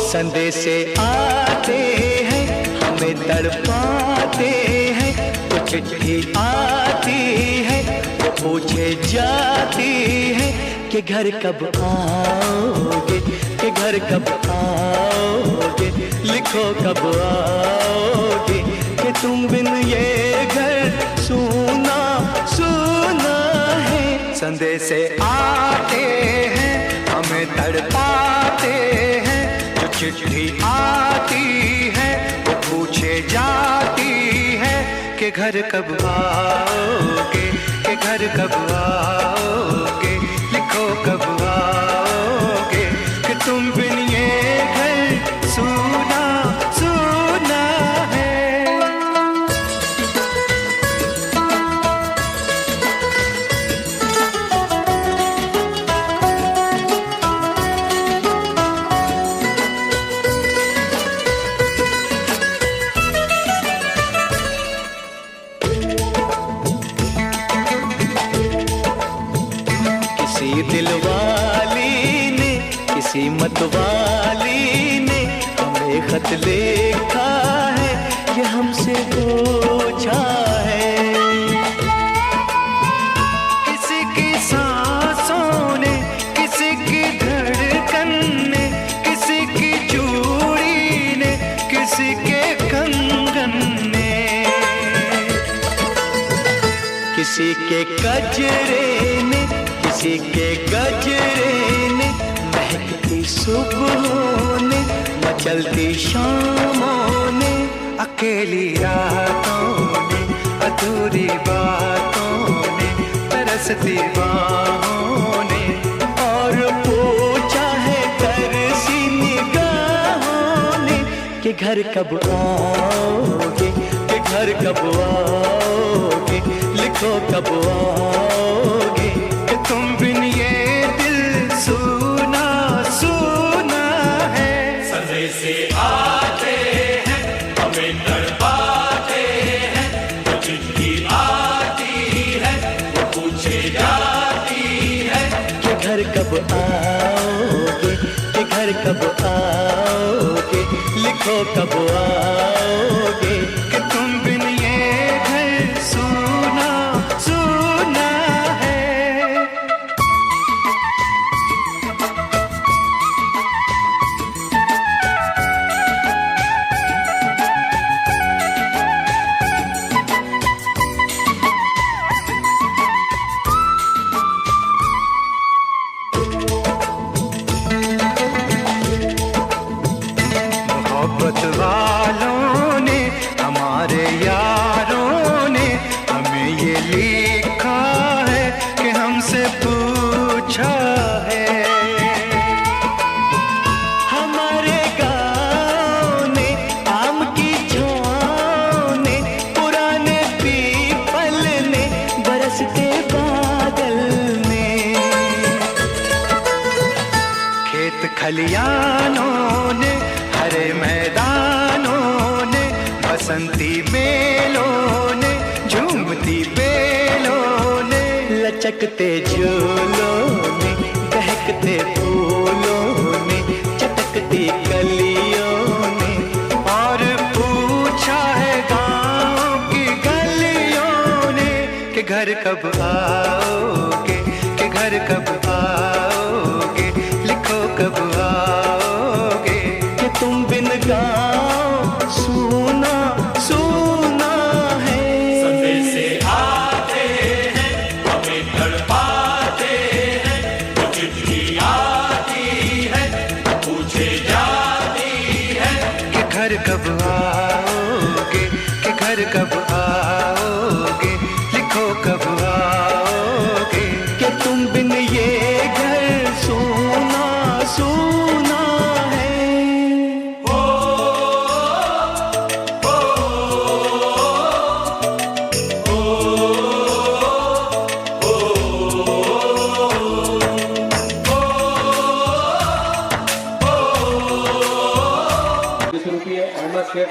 संदेशे आते हैं हमें तड़पाते हैं, तो चिट्ठी आती है वो पूछे जाती है कि घर कब आओगे, कि घर कब आओगे, लिखो कब आओगे, कि तुम बिन ये घर सूना सूना है। संदेशे आते हैं हमें तड़पाते हैं, जो चिट्ठी आती है वो पूछे जाती है कि घर कब आओगे, कि घर कब आओगे, लिखो कब आओगे, कि तुम बिन ये घर सूना सूना है। किसी दिलवाली ने, किसी मतवाली ने हमें खत लिखा है, ये हमसे पूछा है। किसी की सांसों ने, किसी की धड़कन ने, किसी की चूड़ी ने, किसी के कंगन ने, किसी के गजरे ने, किसी के गजरे ने, महकती सुबहों ने, मचलती शामों ने, अकेली रातों ने, अधूरी बातों ने, तरसती बाहों ने, और पूछा है तरसी निगाहों ने कि घर कब आओगे, कि घर कब आओगे, लिखो कब आओगे, कि तुम बिन ये दिल सूना सूना है। संदेशे आते हैं हमें तड़पाते हैं, तो चिट्ठी आती है वो पूछे जाती है कि घर कब आओगे, कि घर कब आओगे, लिखो कब आओगे, कि तुम बिन ये घर सूना सूना है। मोहब्बत वालों ने, हमारे यारों ने हमें ये लिखा है कि हमसे पूछा है। हमारे गाँव ने, आम की छाँव ने, पुराने पीपल ने, बरसते बादल ने, खेत खलियानों ने, हरे मैदानों ने, बसंती बेलों ने, झूमती बेलों ने, लचकते झूलों ने, बहकते फूलों ने, चटकती कलियों ने, और पूछा है गाँव की गलियों ने कि घर कब आओगे, कि घर कब आओगे, लिखो कब आओगे, कि तुम बिन गाँव सूना सूना है। संदेशे आते हैं हमें तड़पाते हैं, तो चिट्ठी आती है पूछे जाती है कि घर कब आओगे, कि घर कब आओगे, लिखो कब आओगे, कि तुम बिन ये घर सूना सूना है। ₹20 अहमद शेख